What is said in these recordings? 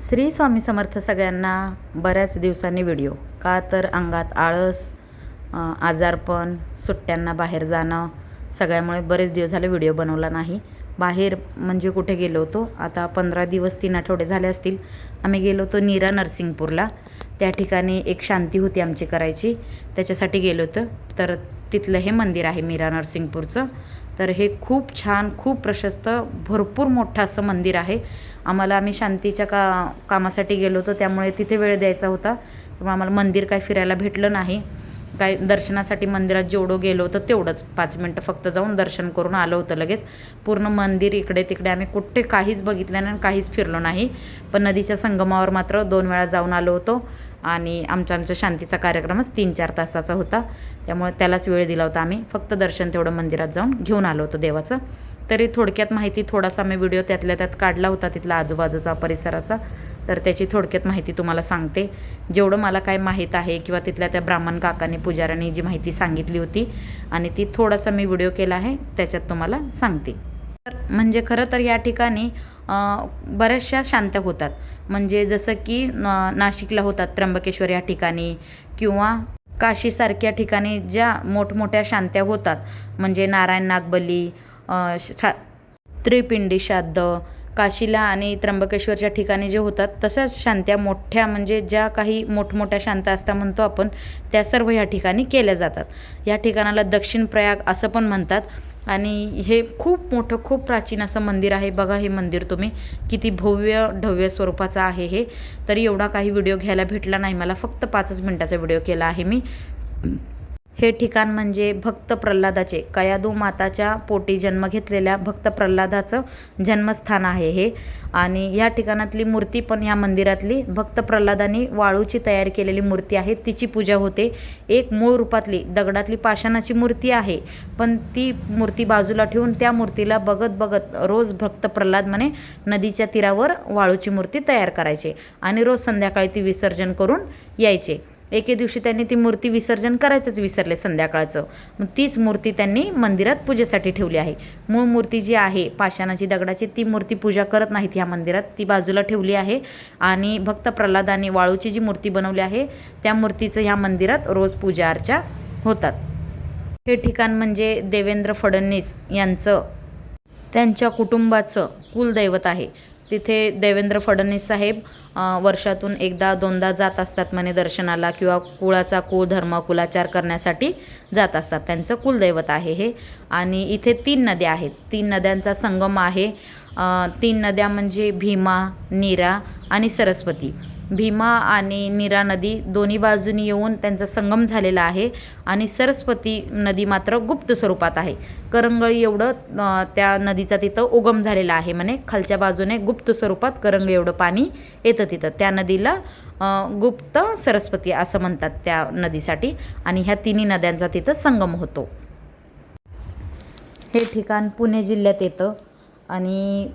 श्री स्वामी समर्थ सगळ्यांना. बऱ्याच दिवसांनी व्हिडिओ, का तर अंगात आळस, आजारपण, सुट्ट्यांना बाहेर जाणं, सगळ्यामुळे बरेच दिवस झाले व्हिडिओ बनवला नाही. बाहेर म्हणजे कुठे गेलो होतो, आता 15 दिवस 3 आठवडे झाले असतील. आम्ही गेलो होतो नीरा नरसिंगपूरला. त्या ठिकाणी एक शांती होती आमची करायची, त्याच्यासाठी गेलो होतो. तर तिथलं हे मंदिर आहे मीरा नरसिंगपूरचं. तर हे खूप छान, खूप प्रशस्त, भरपूर मोठं असं मंदिर आहे. आम्ही शांतीच्या कामासाठी गेलो होतो, त्यामुळे तिथे वेळ द्यायचा होता. त्यामुळे आम्हाला मंदिर काय फिरायला भेटलं नाही. काय दर्शनासाठी मंदिरात जेवढं गेलो होतं तेवढंच 5 मिनटं फक्त जाऊन दर्शन करून आलं होतं लगेच. पूर्ण मंदिर इकडे तिकडे आम्ही कुठे काहीच बघितलं नाही, काहीच फिरलो नाही. पण नदीच्या संगमावर मात्र 2 वेळा जाऊन आलो होतो. आणि आमच्या शांतीचा कार्यक्रमच 3-4 तासाचा होता, त्यामुळे त्यालाच वेळ दिला होता. आम्ही फक्त दर्शन तेवढं मंदिरात जाऊन घेऊन आलो होतो देवाचं. तरी थोडक्यात माहिती, थोडासा मी व्हिडिओ त्यातल्या त्यात काढला होता तिथला आजूबाजूचा परिसराचा. तर त्याची थोडक्यात माहिती तुम्हाला सांगते. जेवढं मला काय माहीत आहे किंवा तिथल्या त्या ब्राह्मण काकांनी, पुजाऱ्यांनी जी माहिती सांगितली होती आणि ती थोडासा मी व्हिडिओ केला आहे, त्याच्यात तुम्हाला सांगते. म्हणजे खरं तर या ठिकाणी बऱ्याचशा शांत्या होतात. म्हणजे जसं की नाशिकला होतात त्र्यंबकेश्वर या ठिकाणी, किंवा काशीसारख्या ठिकाणी ज्या मोठमोठ्या शांत्या होतात, म्हणजे नारायण नागबली, त्रिपिंडी श्राद्ध, काशीला आणि त्र्यंबकेश्वरच्या ठिकाणी जे होतात, तशाच शांत्या मोठ्या, म्हणजे ज्या काही मोठमोठ्या शांत्या असतात म्हणतो आपण, त्या सर्व ह्या ठिकाणी केल्या जातात. या ठिकाणाला दक्षिण प्रयाग असं पण म्हणतात. आणि हे खूप मोठं, खूप प्राचीन असं मंदिर आहे. बघा हे मंदिर तुम्ही, किती भव्य ढव्य स्वरूपाचं आहे हे. तरी एवढा काही व्हिडिओ घ्यायला भेटला नाही मला, फक्त 5 मिनटाचा व्हिडिओ केला आहे मी. हे ठिकाण म्हणजे भक्त प्रल्हादाचे, कयादू माताच्या पोटी जन्म घेतलेल्या भक्त प्रल्हादाचं जन्मस्थान आहे हे. आणि या ठिकाणातली मूर्ती पण, या मंदिरातली भक्त प्रल्हादांनी वाळूची तयार केलेली मूर्ती आहे, तिची पूजा होते. एक मूळ रूपातली दगडातली पाषाणाची मूर्ती आहे, पण ती मूर्ती बाजूला ठेवून त्या मूर्तीला बघत बघत रोज भक्त प्रल्हाद म्हणे नदीच्या तीरावर वाळूची मूर्ती तयार करायचे आणि रोज संध्याकाळी ती विसर्जन करून यायचे. एके दिवशी त्यांनी ती मूर्ती विसर्जन करायचंच विसरले संध्याकाळचं. मग तीच मूर्ती त्यांनी मंदिरात पूजेसाठी ठेवली आहे. मूळ मूर्ती जी आहे पाषाणाची दगडाची, ती मूर्ती पूजा करत नाहीत ह्या मंदिरात, ती बाजूला ठेवली आहे. आणि भक्त प्रल्हादांनी वाळूची जी मूर्ती बनवली आहे, त्या मूर्तीचं ह्या मंदिरात रोज पूजा अर्चा होतात. हे ठिकाण म्हणजे देवेंद्र फडणवीस यांचं, त्यांच्या कुटुंबाचं कुलदैवत आहे. तिथे देवेंद्र फडणवीस साहेब वर्षातून 1-2दा जात असतात म्हणे दर्शनाला, किंवा कुळाचा कुळधर्म, कुलाचार करण्यासाठी जात असतात. त्यांचं कुलदैवत आहे हे. आणि इथे 3 नद्या आहेत, 3 नद्यांचा संगम आहे. 3 नद्या म्हणजे भीमा, नीरा आणि सरस्वती. भीमा आणि नीरा नदी दोन्ही बाजूनी येऊन त्यांचा संगम झालेला आहे. आणि सरस्वती नदी मात्र गुप्त स्वरूपात आहे. करंगळी एवढं त्या नदीचा तिथं उगम झालेला आहे म्हणे, खालच्या बाजूने गुप्त स्वरूपात करंगळी एवढं पाणी येतं तिथं. त्या नदीला गुप्त सरस्वती असं म्हणतात त्या नदीसाठी. आणि ह्या 3 नद्यांचा तिथं संगम होतो. हे ठिकाण पुणे जिल्ह्यात येतं. आणि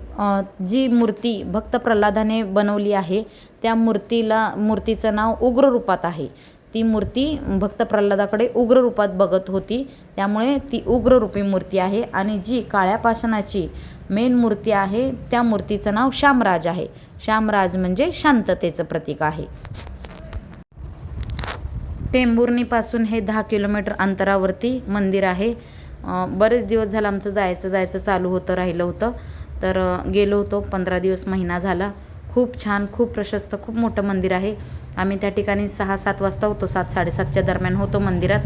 जी मूर्ती भक्त प्रल्हादाने बनवली आहे, त्या मूर्तीचं नाव उग्र रूपात आहे. ती मूर्ती भक्त प्रल्हादाकडे उग्र रूपात बघत होती, त्यामुळे ती उग्ररूपी मूर्ती आहे. आणि जी काळ्या पाषाणाची मेन मूर्ती आहे, त्या मूर्तीचं नाव शामराज आहे. शामराज म्हणजे शांततेचं प्रतीक आहे. टेंभुर्णीपासून हे 10 किलोमीटर अंतरावरती मंदिर आहे. बरेच दिवस झालं आमचं जायचं चालू होतं, राहिलं होतं. तर गेलो होतो, 15 दिवस, महिना झाला. खूप छान, खूप प्रशस्त, खूप मोठं मंदिर आहे. आम्ही त्या ठिकाणी 6-7 वाजता होतो, 7-7:30च्या दरम्यान होतो मंदिरात.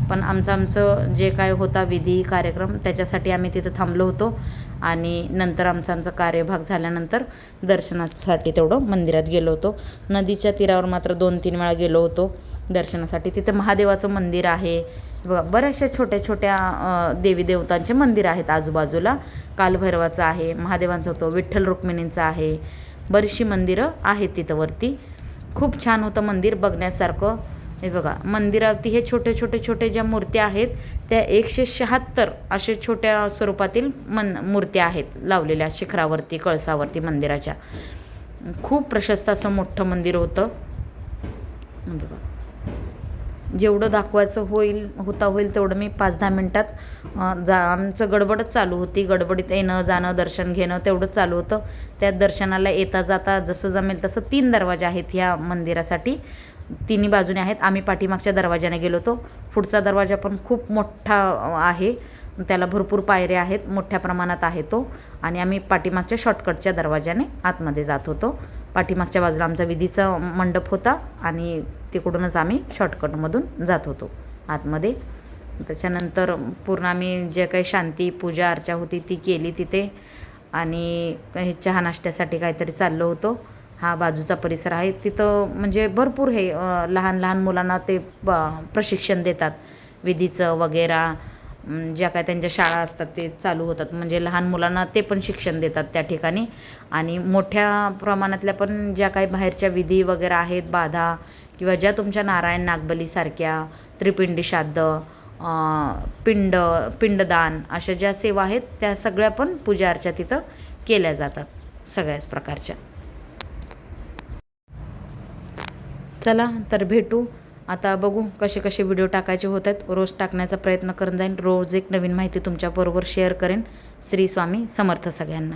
पण आमचं जे काय होता विधी कार्यक्रम, त्याच्यासाठी आम्ही तिथं थांबलो होतो. आणि नंतर आमचा कार्यभाग झाल्यानंतर दर्शनासाठी तेवढं मंदिरात गेलो होतो. नदीच्या तीरावर मात्र 2-3 वेळा गेलो होतो दर्शनासाठी. तिथे महादेवाचं मंदिर आहे बघा, बऱ्याचशा छोट्या छोट्या देवी देवतांचे मंदिर आहेत आजूबाजूला. कालभैरवाचं आहे, महादेवांचं होतं, विठ्ठल रुक्मिणींचं आहे, बरीचशी मंदिरं आहेत तिथं वरती. खूप छान होतं मंदिर बघण्यासारखं. हे बघा मंदिरावरती हे छोटे ज्या मूर्त्या आहेत, त्या 176 असे छोट्या स्वरूपातील मूर्त्या आहेत लावलेल्या शिखरावरती, कळसावरती मंदिराच्या. खूप प्रशस्त असं मोठं मंदिर होतं बघा. जेवढं दाखवायचं होईल तेवढं मी 5-10 मिनटात आमचं गडबडच चालू होती. गडबडीत येणं जाणं दर्शन घेणं तेवढंच चालू होतं. त्या दर्शनाला येता जाता जसं जमेल तसं 3 दरवाजे आहेत ह्या मंदिरासाठी. तिन्ही बाजूने आहेत. आम्ही पाठीमागच्या दरवाजाने गेलो होतो. पुढचा दरवाजा पण खूप मोठा आहे, त्याला भरपूर पायऱ्या आहेत, मोठ्या प्रमाणात आहे तो. आणि आम्ही पाठीमागच्या शॉर्टकटच्या दरवाजाने आतमध्ये जात होतो. पाठीमागच्या बाजूला आमचा विधीचा मंडप होता आणि तिकडूनच आम्ही शॉर्टकटमधून जात होतो आतमध्ये. त्याच्यानंतर पूर्ण आम्ही जे काही शांती पूजा अर्चा होती ती केली तिथे. आणि काही चहा नाश्त्यासाठी काहीतरी चाललो होतो. हा बाजूचा परिसर आहे, तिथं म्हणजे भरपूर हे लहान लहान मुलांना ते प्रशिक्षण देतात विधीचं वगैरे. ज्या काय त्यांच्या शाळा असतात ते चालू होतात, म्हणजे लहान मुलांना ते पण शिक्षण देतात त्या ठिकाणी. आणि मोठ्या प्रमाणातल्या पण ज्या काही बाहेरच्या विधी वगैरे आहेत, बाधा किंवा ज्या तुमच्या नारायण नागबलीसारख्या, त्रिपिंडी श्राद्ध, पिंडदान अशा ज्या सेवा आहेत त्या सगळ्या पण पूजा अर्चा तिथं केल्या जातात सगळ्याच प्रकारच्या. चला तर भेटू आता. बघू कसे कसे व्हिडिओ टाकायचे होत आहेत. रोज टाकण्याचा प्रयत्न करत जाईन. रोज एक नवीन माहिती तुमच्याबरोबर शेअर करेन. श्री स्वामी समर्थ सगळ्यांना.